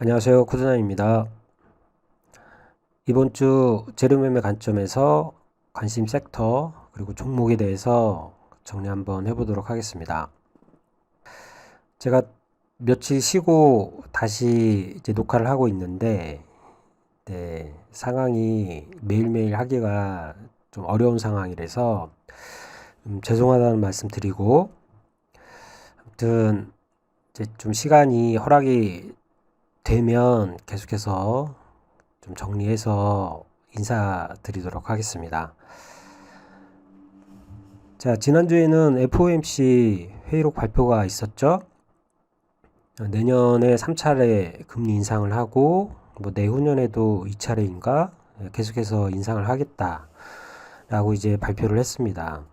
안녕하세요. 쿠드나입니다. 이번 주 재료매매 관점에서 관심 섹터 그리고 종목에 대해서 정리 한번 해보도록 하겠습니다. 제가 며칠 쉬고 다시 이제 녹화를 하고 있는데 상황이 매일매일 하기가 좀 어려운 상황이라서 죄송하다는 말씀 드리고, 아무튼 이제 좀 시간이 허락이 되면 계속해서 좀 정리해서 인사드리도록 하겠습니다. 자, 지난주에는 FOMC 회의록 발표가 있었죠. 내년에 3차례 금리 인상을 하고 내후년에도 2차례인가 계속해서 인상을 하겠다라고 이제 발표를 했습니다.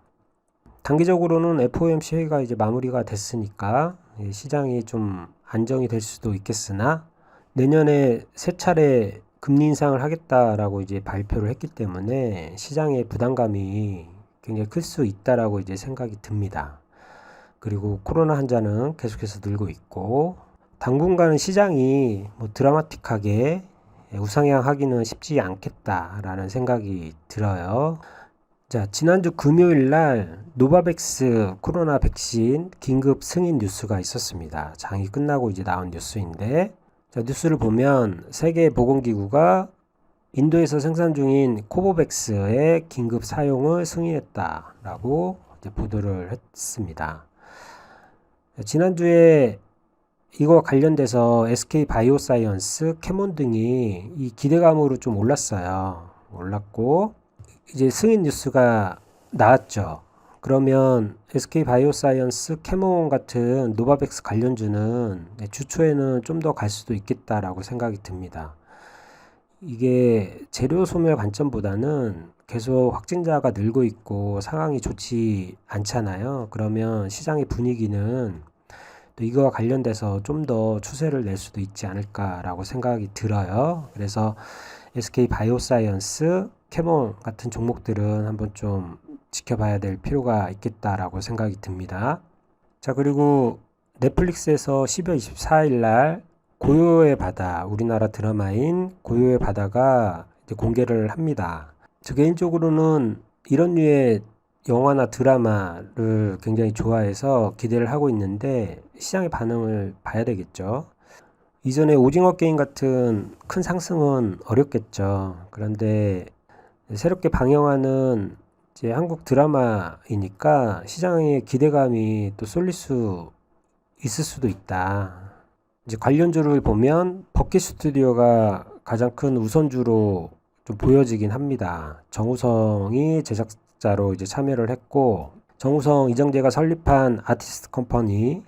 단기적으로는 FOMC 회의가 이제 마무리가 됐으니까 시장이 좀 안정이 될 수도 있겠으나, 내년에 3차례 금리 인상을 하겠다라고 이제 발표를 했기 때문에 시장의 부담감이 굉장히 클 수 있다라고 이제 생각이 듭니다. 그리고 코로나 환자는 계속해서 늘고 있고, 당분간은 시장이 드라마틱하게 우상향하기는 쉽지 않겠다라는 생각이 들어요. 자, 지난주 금요일 날 노바백스 코로나 백신 긴급 승인 뉴스가 있었습니다. 장이 끝나고 이제 나온 뉴스인데, 자, 뉴스를 보면 세계보건기구가 인도에서 생산 중인 코보백스의 긴급 사용을 승인했다라고 이제 보도를 했습니다. 지난주에 이거 관련돼서 SK바이오사이언스, 캐몬 등이 이 기대감으로 좀 올랐고 이제 승인 뉴스가 나왔죠. 그러면 SK바이오사이언스, 캐몬 같은 노바백스 관련주는 주초에는 좀 더 갈 수도 있겠다라고 생각이 듭니다. 이게 재료 소멸 관점보다는 계속 확진자가 늘고 있고 상황이 좋지 않잖아요. 그러면 시장의 분위기는 또 이거와 관련돼서 좀 더 추세를 낼 수도 있지 않을까라고 생각이 들어요. 그래서 SK바이오사이언스, 캐몬 같은 종목들은 한번 좀 지켜봐야 될 필요가 있겠다라고 생각이 듭니다. 자, 그리고 넷플릭스에서 12월 24일 날 고요의 바다, 우리나라 드라마인 고요의 바다가 이제 공개를 합니다. 저 개인적으로는 이런 류의 영화나 드라마를 굉장히 좋아해서 기대를 하고 있는데, 시장의 반응을 봐야 되겠죠. 이전에 오징어 게임 같은 큰 상승은 어렵겠죠. 그런데 새롭게 방영하는 이제 한국 드라마이니까 시장의 기대감이 또 쏠릴 수 있을 수도 있다. 이제 관련주를 보면 버킷 스튜디오가 가장 큰 우선주로 좀 보여지긴 합니다. 정우성이 제작자로 이제 참여를 했고, 정우성, 이정재가 설립한 아티스트 컴퍼니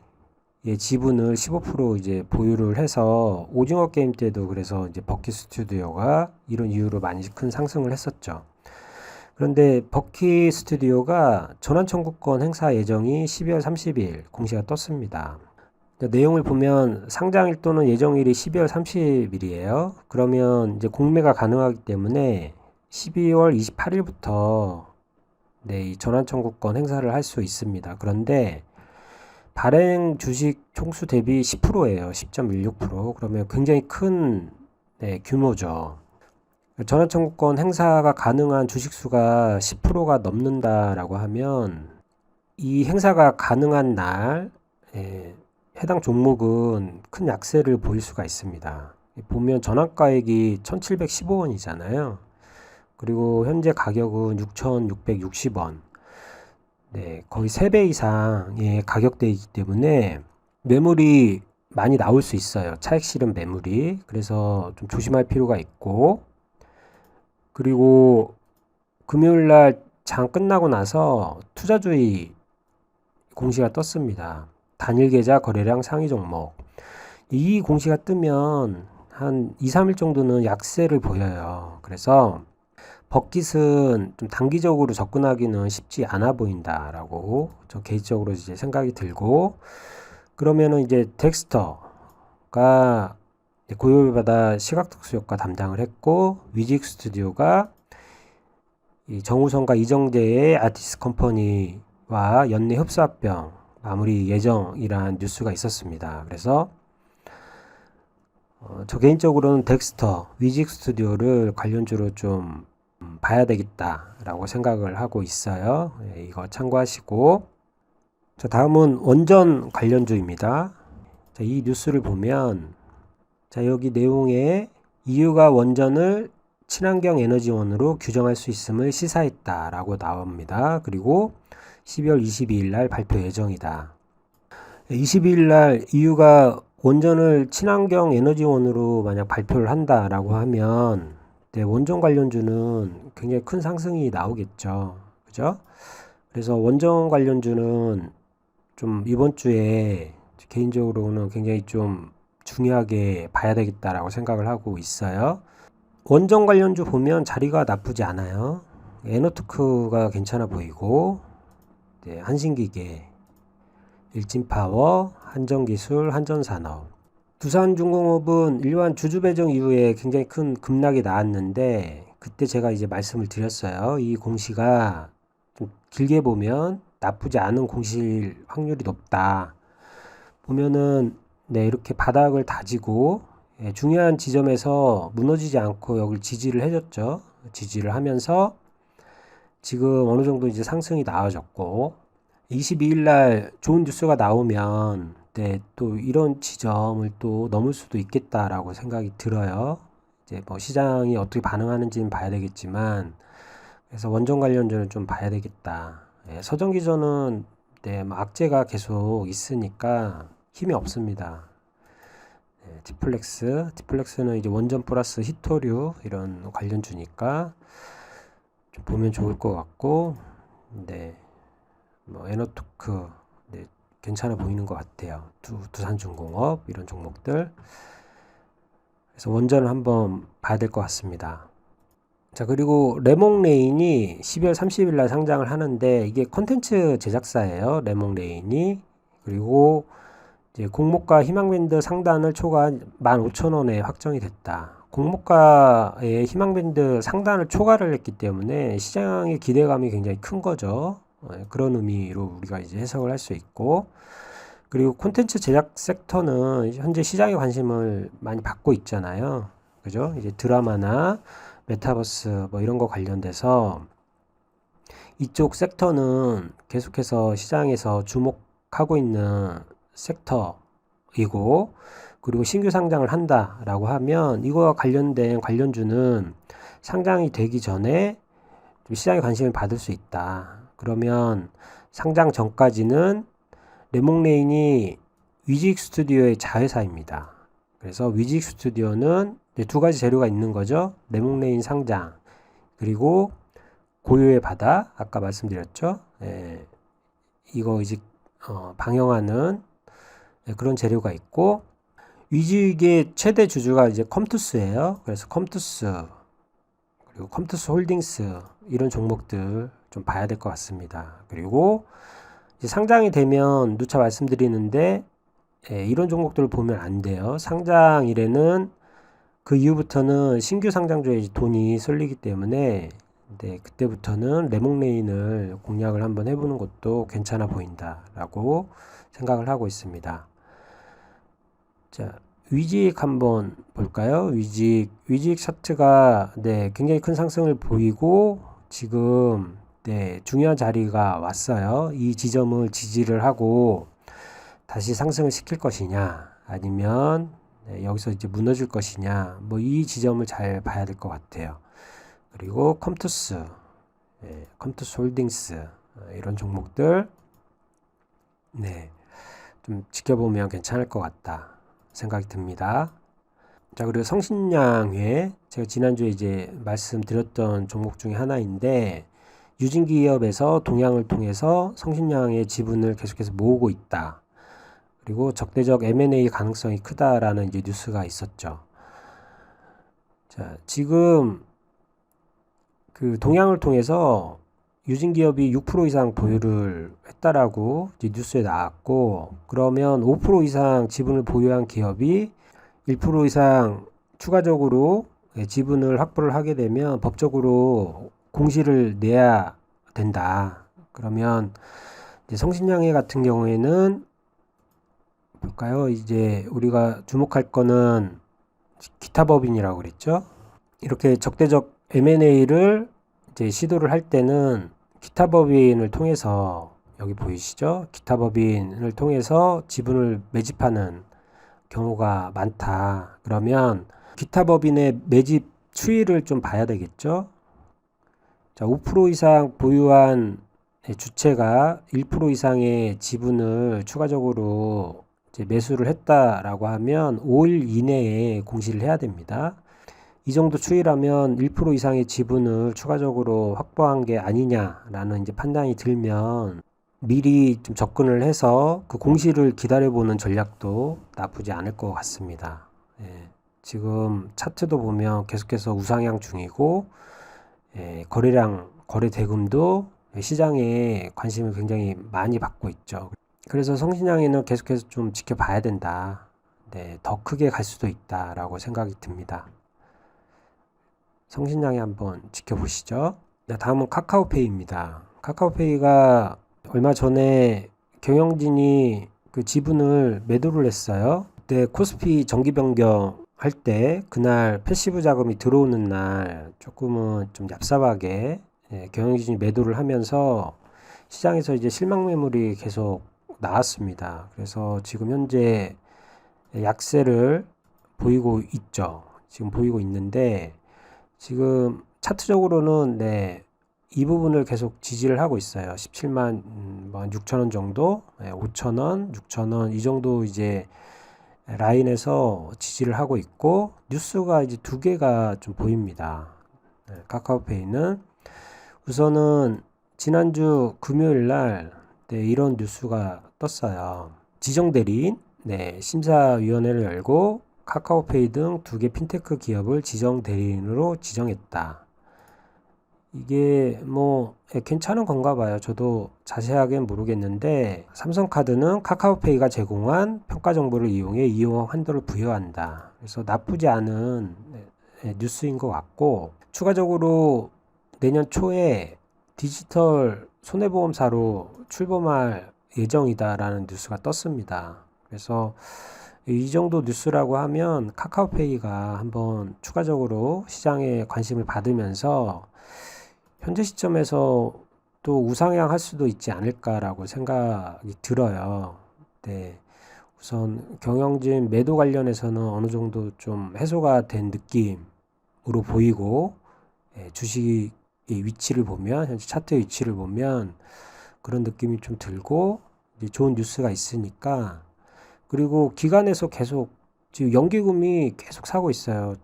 지분을 15% 이제 보유를 해서 오징어 게임 때도 그래서 이제 버킷 스튜디오가 이런 이유로 많이 큰 상승을 했었죠. 그런데 버킷 스튜디오가 전환 청구권 행사 예정이 12월 30일 공시가 떴습니다. 내용을 보면 상장일 또는 예정일이 12월 30일이에요. 그러면 이제 공매가 가능하기 때문에 12월 28일부터 이 전환 청구권 행사를 할 수 있습니다. 그런데 발행 주식 총수 대비 10%예요. 10.16%. 그러면 굉장히 큰 규모죠. 전환 청구권 행사가 가능한 주식 수가 10%가 넘는다라고 하면 이 행사가 가능한 날 해당 종목은 큰 약세를 보일 수가 있습니다. 보면 전환가액이 1715원이잖아요. 그리고 현재 가격은 6660원. 거의 3배 이상의 가격대이기 때문에 매물이 많이 나올 수 있어요. 차익 실현 매물이. 그래서 좀 조심할 필요가 있고, 그리고 금요일날 장 끝나고 나서 투자주의 공시가 떴습니다. 단일 계좌 거래량 상위 종목. 이 공시가 뜨면 한 2, 3일 정도는 약세를 보여요. 그래서 버킷은 좀 단기적으로 접근하기는 쉽지 않아 보인다라고 저 개인적으로 이제 생각이 들고, 그러면은 이제 덱스터가 고요의 바다 시각특수 효과 담당을 했고, 위직 스튜디오가 이 정우성과 이정재의 아티스트 컴퍼니와 연내 협소합병 마무리 예정이란 뉴스가 있었습니다. 그래서 저 개인적으로는 덱스터, 위직 스튜디오를 관련주로 좀 봐야 되겠다라고 생각을 하고 있어요. 이거 참고하시고. 자, 다음은 원전 관련주입니다. 자, 이 뉴스를 보면, 자, 여기 내용에 EU가 원전을 친환경 에너지원으로 규정할 수 있음을 시사했다라고 나옵니다. 그리고 12월 22일 날 발표 예정이다. 22일 날 EU가 원전을 친환경 에너지원으로 만약 발표를 한다라고 하면 원전 관련주는 굉장히 큰 상승이 나오겠죠. 그죠? 그래서 원전 관련주는 좀 이번 주에 개인적으로는 굉장히 좀 중요하게 봐야 되겠다라고 생각을 하고 있어요. 원전 관련주 보면 자리가 나쁘지 않아요. 에너투크가 괜찮아 보이고, 한신기계, 일진파워, 한전기술, 한전산업. 두산중공업은 일반 주주 배정 이후에 굉장히 큰 급락이 나왔는데, 그때 제가 이제 말씀을 드렸어요. 이 공시가 좀 길게 보면 나쁘지 않은 공시일 확률이 높다. 보면은 이렇게 바닥을 다지고 중요한 지점에서 무너지지 않고 여기를 지지를 해줬죠. 지지를 하면서 지금 어느 정도 이제 상승이 나와졌고 22일 날 좋은 뉴스가 나오면 또 이런 지점을 또 넘을 수도 있겠다라고 생각이 들어요. 이제 뭐 시장이 어떻게 반응하는지는 봐야 되겠지만 그래서 원전 관련주는 좀 봐야 되겠다. 서전기전은 뭐 악재가 계속 있으니까 힘이 없습니다. 디플렉스는 이제 원전 플러스 히토류 이런 관련주니까 좀 보면 좋을 것 같고, 뭐 에너토크 괜찮아 보이는 것 같아요. 두산중공업 이런 종목들. 그래서 원전을 한번 봐야 될 것 같습니다. 자, 그리고 레몽레인이 12월 30일 날 상장을 하는데 이게 컨텐츠 제작사예요. 레몽레인이. 그리고 이제 공모가 희망밴드 상단을 초과한 15,000원에 확정이 됐다. 공모가의 희망밴드 상단을 초과를 했기 때문에 시장의 기대감이 굉장히 큰 거죠. 그런 의미로 우리가 이제 해석을 할 수 있고, 그리고 콘텐츠 제작 섹터는 현재 시장의 관심을 많이 받고 있잖아요. 그죠? 이제 드라마나 메타버스 뭐 이런 거 관련돼서 이쪽 섹터는 계속해서 시장에서 주목하고 있는 섹터이고, 그리고 신규 상장을 한다라고 하면 이거와 관련된 관련주는 상장이 되기 전에 좀 시장의 관심을 받을 수 있다. 그러면 상장 전까지는 레몽레인이 위직 스튜디오의 자회사입니다. 그래서 위직 스튜디오는 두 가지 재료가 있는 거죠. 레몽레인 상장, 그리고 고유의 바다, 아까 말씀드렸죠. 이거 이제 방영하는 그런 재료가 있고, 위직의 최대 주주가 이제 컴투스예요. 그래서 컴투스, 그리고 컴투스 홀딩스 이런 종목들 좀 봐야 될 것 같습니다. 그리고 이제 상장이 되면 누차 말씀드리는데 이런 종목들을 보면 안 돼요. 상장일에는 그 이후부터는 신규 상장주에 돈이 쏠리기 때문에 그때부터는 레몽레인을 공략을 한번 해보는 것도 괜찮아 보인다라고 생각을 하고 있습니다. 자, 위직 한번 볼까요? 위직 차트가 굉장히 큰 상승을 보이고 지금 중요한 자리가 왔어요. 이 지점을 지지를 하고 다시 상승을 시킬 것이냐, 아니면 여기서 이제 무너질 것이냐, 뭐 이 지점을 잘 봐야 될 것 같아요. 그리고 컴투스 홀딩스 이런 종목들 좀 지켜보면 괜찮을 것 같다 생각이 듭니다. 자, 그리고 성신양회, 제가 지난주에 이제 말씀드렸던 종목 중에 하나인데 유진기업에서 동향을 통해서 성신양의 지분을 계속해서 모으고 있다. 그리고 적대적 M&A 가능성이 크다라는 이제 뉴스가 있었죠. 자, 지금 그 동향을 통해서 유진기업이 6% 이상 보유를 했다라고 이제 뉴스에 나왔고, 그러면 5% 이상 지분을 보유한 기업이 1% 이상 추가적으로 지분을 확보를 하게 되면 법적으로 공시를 내야 된다. 그러면 이제 성신양회 같은 경우에는 볼까요? 이제 우리가 주목할 거는 기타 법인이라고 그랬죠. 이렇게 적대적 M&A를 이제 시도를 할 때는 기타 법인을 통해서, 여기 보이시죠? 기타 법인을 통해서 지분을 매집하는 경우가 많다. 그러면 기타 법인의 매집 추이를 좀 봐야 되겠죠. 자, 5% 이상 보유한 주체가 1% 이상의 지분을 추가적으로 이제 매수를 했다라고 하면 5일 이내에 공시를 해야 됩니다. 이 정도 추이라면 1% 이상의 지분을 추가적으로 확보한 게 아니냐라는 이제 판단이 들면 미리 좀 접근을 해서 그 공시를 기다려보는 전략도 나쁘지 않을 것 같습니다. 예, 지금 차트도 보면 계속해서 우상향 중이고, 거래 대금도 시장에 관심을 굉장히 많이 받고 있죠. 그래서 성신양에는 계속해서 좀 지켜봐야 된다. 네, 더 크게 갈 수도 있다라고 생각이 듭니다. 성신양에 한번 지켜보시죠. 네, 다음은 카카오페이입니다. 카카오페이가 얼마 전에 경영진이 그 지분을 매도를 했어요. 그때 코스피 정기 변경 할 때 그날 패시브 자금이 들어오는 날 조금은 좀 얍삽하게 경영진이 매도를 하면서 시장에서 이제 실망 매물이 계속 나왔습니다. 그래서 지금 현재 약세를 보이고 있죠. 지금 보이고 있는데 지금 차트적으로는 이 부분을 계속 지지를 하고 있어요. 17만 6천원 정도, 5천원, 6천원 이 정도 이제 라인에서 지지를 하고 있고, 뉴스가 이제 두 개가 좀 보입니다. 카카오페이는 우선은 지난주 금요일 날 이런 뉴스가 떴어요. 지정대리인 심사위원회를 열고 카카오페이 등 두 개 핀테크 기업을 지정대리인으로 지정했다. 이게 뭐 괜찮은 건가 봐요. 저도 자세하게는 모르겠는데, 삼성카드는 카카오페이가 제공한 평가 정보를 이용해 이용 한도를 부여한다. 그래서 나쁘지 않은 뉴스인 것 같고, 추가적으로 내년 초에 디지털 손해보험사로 출범할 예정이다라는 뉴스가 떴습니다. 그래서 이 정도 뉴스라고 하면 카카오페이가 한번 추가적으로 시장에 관심을 받으면서 현재 시점에서 또 우상향 할 수도 있지 않을까라고 생각이 들어요. 네. 우선 경영진 매도 관련해서는 어느 정도 좀 해소가 된 느낌으로 보이고, 주식의 위치를 보면, 현재 차트의 위치를 보면 그런 느낌이 좀 들고, 이제 좋은 뉴스가 있으니까, 그리고 기관에서 계속 지금 연기금이 계속 사고 있어요.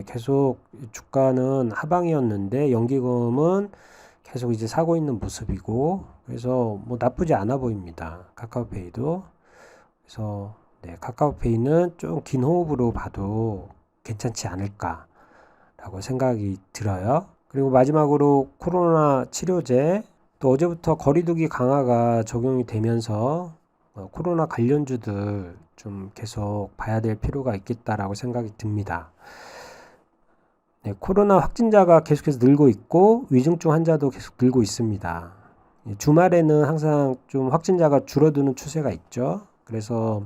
계속 주가는 하방이었는데 연기금은 계속 이제 사고 있는 모습이고, 그래서 뭐 나쁘지 않아 보입니다. 카카오페이도. 그래서 카카오페이는 좀 긴 호흡으로 봐도 괜찮지 않을까라고 생각이 들어요. 그리고 마지막으로 코로나 치료제, 또 어제부터 거리두기 강화가 적용이 되면서 코로나 관련주들 좀 계속 봐야 될 필요가 있겠다라고 생각이 듭니다. 코로나 확진자가 계속해서 늘고 있고 위중증 환자도 계속 늘고 있습니다. 주말에는 항상 좀 확진자가 줄어드는 추세가 있죠. 그래서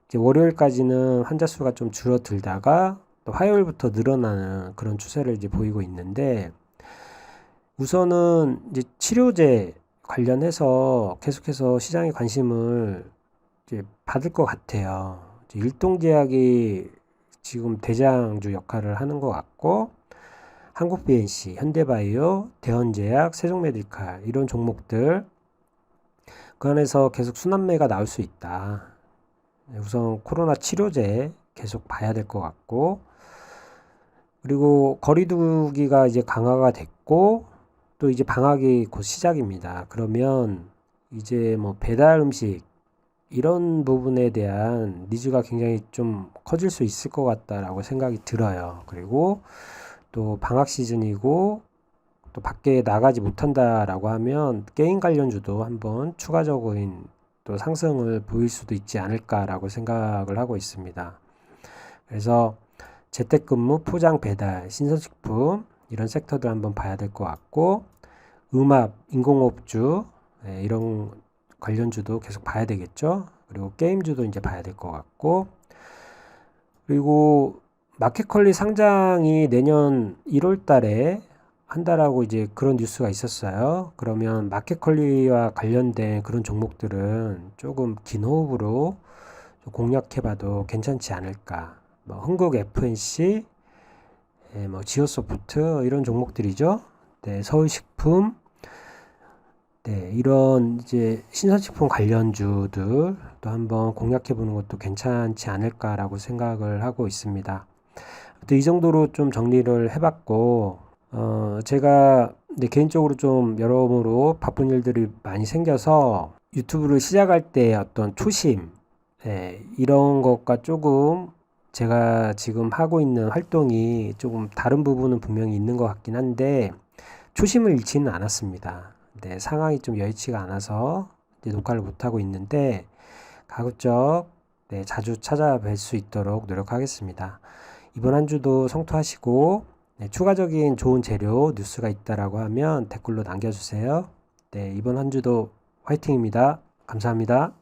이제 월요일까지는 환자 수가 좀 줄어들다가 또 화요일부터 늘어나는 그런 추세를 이제 보이고 있는데, 우선은 이제 치료제 관련해서 계속해서 시장의 관심을 이제 받을 것 같아요. 일동제약이 지금 대장주 역할을 하는 것 같고, 한국 BNC, 현대바이오, 대원제약, 세종메디칼 이런 종목들 그 안에서 계속 순환매가 나올 수 있다. 우선 코로나 치료제 계속 봐야 될 것 같고, 그리고 거리두기가 이제 강화가 됐고, 또 이제 방학이 곧 시작입니다. 그러면 이제 뭐 배달 음식 이런 부분에 대한 니즈가 굉장히 좀 커질 수 있을 것 같다라고 생각이 들어요. 그리고 또 방학 시즌이고 또 밖에 나가지 못한다라고 하면 게임 관련주도 한번 추가적인 또 상승을 보일 수도 있지 않을까라고 생각을 하고 있습니다. 그래서 재택근무, 포장, 배달, 신선식품 이런 섹터들 한번 봐야 될 것 같고, 음압, 인공호흡주 이런 관련주도 계속 봐야 되겠죠. 그리고 게임주도 이제 봐야 될 것 같고, 그리고 마켓컬리 상장이 내년 1월 달에 한다라고 이제 그런 뉴스가 있었어요. 그러면 마켓컬리와 관련된 그런 종목들은 조금 긴 호흡으로 공략해봐도 괜찮지 않을까. 뭐 흥국 FNC, 뭐 지오소프트 이런 종목들이죠. 네, 서울식품, 네, 이런 이제 신선식품 관련주들 또 한번 공략해보는 것도 괜찮지 않을까라고 생각을 하고 있습니다. 또 이 정도로 좀 정리를 해봤고, 제가 개인적으로 좀 여러모로 바쁜 일들이 많이 생겨서 유튜브를 시작할 때 어떤 초심, 이런 것과 조금 제가 지금 하고 있는 활동이 조금 다른 부분은 분명히 있는 것 같긴 한데, 초심을 잃지는 않았습니다. 네, 상황이 좀 여의치가 않아서 이제 녹화를 못하고 있는데, 가급적 자주 찾아뵐 수 있도록 노력하겠습니다. 이번 한 주도 성투하시고, 추가적인 좋은 재료 뉴스가 있다라고 하면 댓글로 남겨주세요. 네, 이번 한 주도 화이팅입니다. 감사합니다.